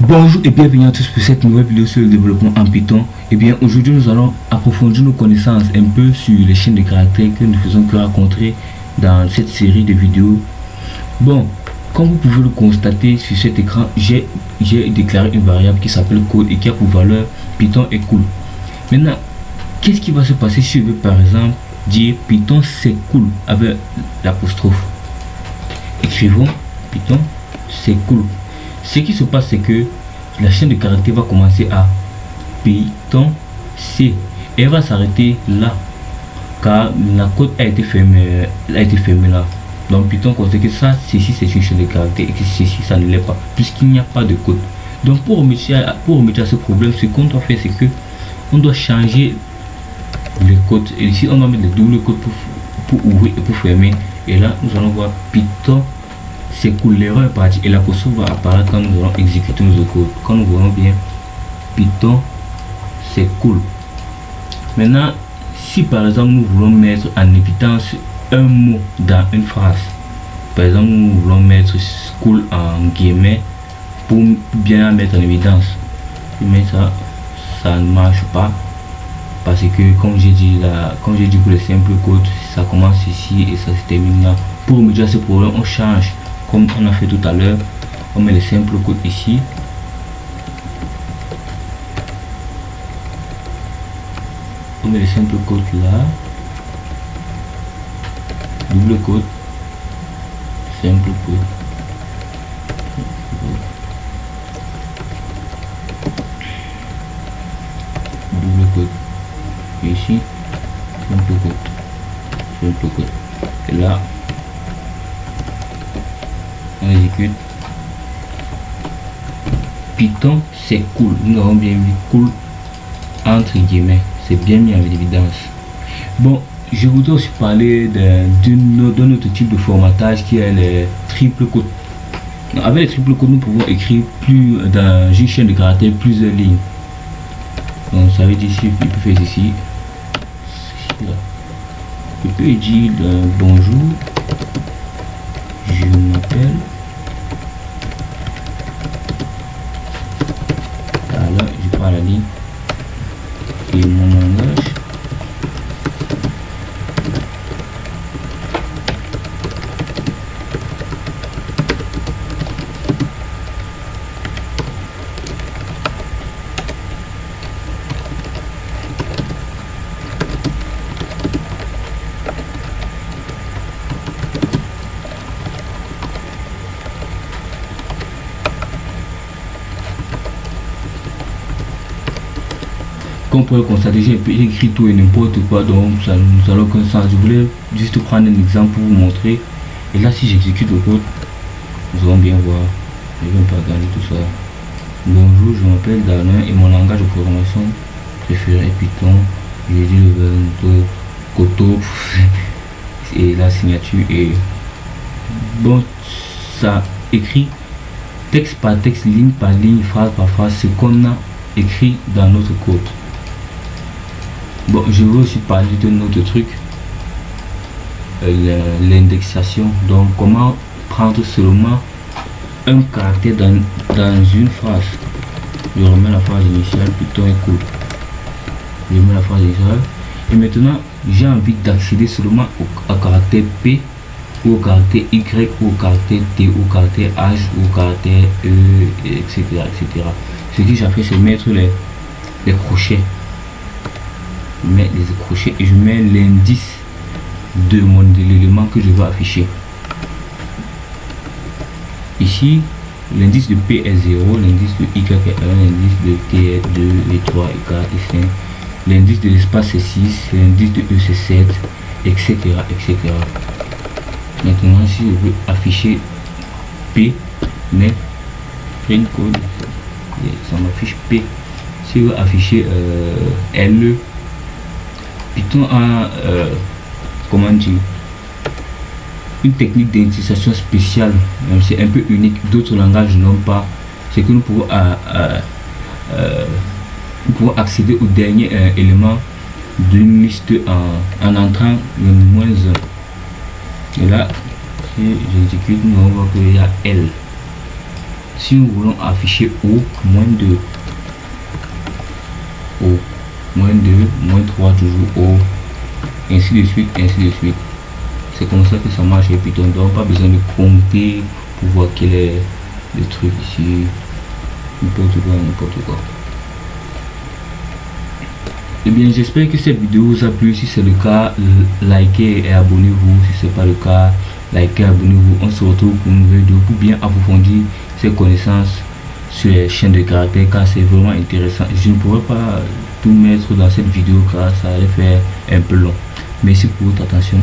Bonjour et bienvenue à tous pour cette nouvelle vidéo sur le développement en Python. Et bien aujourd'hui nous allons approfondir nos connaissances un peu sur les chaînes de caractères que nous faisons que rencontrer dans cette série de vidéos. Bon, comme vous pouvez le constater sur cet écran, j'ai déclaré une variable qui s'appelle code et qui a pour valeur Python est cool. Maintenant, qu'est-ce qui va se passer si je veux par exemple dire Python c'est cool avec l'apostrophe? Écrivons Python c'est cool. Ce qui se passe, c'est que la chaîne de caractères va commencer à Python C et elle va s'arrêter là car la code a été fermée là. Donc Python constate que ça, ceci c'est une chaîne de caractères et que ceci ça ne l'est pas puisqu'il n'y a pas de code. Donc pour remédier à ce problème, ce qu'on doit faire, c'est que on doit changer les codes. Et ici on va mettre le double code pour ouvrir et pour fermer. Et là nous allons voir Python c'est cool, l'erreur est partie et l'apostrophe va apparaître quand nous allons exécuter nos codes. Quand nous voyons bien Python c'est cool. Maintenant, si par exemple nous voulons mettre en évidence un mot dans une phrase, par exemple nous voulons mettre cool en guillemets pour bien mettre en évidence, mais ça ne marche pas parce que comme j'ai dit pour le simple code, ça commence ici et ça se termine là. Pour remédier à ce problème, on change comme on a fait tout à l'heure. On met le simple code ici, on met le simple code là, double code, simple code, double code, et ici simple code, et là on exécute Python c'est cool. Nous avons bien vu cool entre guillemets, c'est bien mis en évidence. Bon, je voudrais aussi parler d'un autre type de formatage qui est les triple codes. Avec les triple codes, nous pouvons écrire dans une chaîne de caractères plusieurs lignes. Donc ça veut dire ici, il peut faire ici, je peux dire bonjour, je m'appelle, alors je prends la ligne et mon langage, comme vous pouvez le constater, j'ai écrit tout et n'importe quoi, donc ça nous a aucun sens. Je voulais juste prendre un exemple pour vous montrer. Et là, si j'exécute le code, nous allons bien voir. Je ne vais pas regarder tout ça. Bonjour, je m'appelle Darlin et mon langage de programmation préféré est Python. J'ai dit le Koto et la signature et bon, ça écrit texte par texte, ligne par ligne, phrase par phrase, ce qu'on a écrit dans notre code. Bon, je veux aussi parler d'un autre truc, l'indexation. Donc comment prendre seulement un caractère dans une phrase. Je remets la phrase initiale, Python est cool, je mets la phrase initiale et maintenant j'ai envie d'accéder seulement au caractère P ou au caractère Y ou au caractère T ou au caractère H ou au caractère E, etc. Ce que j'ai fait, c'est mettre les crochets. Je mets les crochets et je mets l'indice de l'élément que je veux afficher. Ici, l'indice de P est 0, l'indice de Y est 1, l'indice de T est 2, et 3, et 4, et 5. L'indice de l'espace est 6, l'indice de E c'est 7, etc. Maintenant, si je veux afficher P, mais print code, ça m'affiche P. Si je veux afficher LE, Python a comment dire, une technique d'indexation spéciale, même c'est un peu unique, d'autres langages n'ont pas. C'est que nous pouvons accéder au dernier élément d'une liste en entrant le -1. Et là, si j'exécute, nous on voit qu'il y a L. Si nous voulons afficher O, -2, O, -2, -3, toujours O, ainsi de suite, ainsi de suite. C'est comme ça que ça marche et Python. Donc pas besoin de compter pour voir quel est le truc ici. N'importe quoi, n'importe quoi. Et bien j'espère que cette vidéo vous a plu. Si c'est le cas, likez et abonnez-vous. Si c'est pas le cas, likez et abonnez-vous. On se retrouve pour une nouvelle vidéo pour bien approfondir ces connaissances sur les chaînes de caractères, car c'est vraiment intéressant. Je ne pourrais pas tout mettre dans cette vidéo car ça allait faire un peu long. Merci pour votre attention.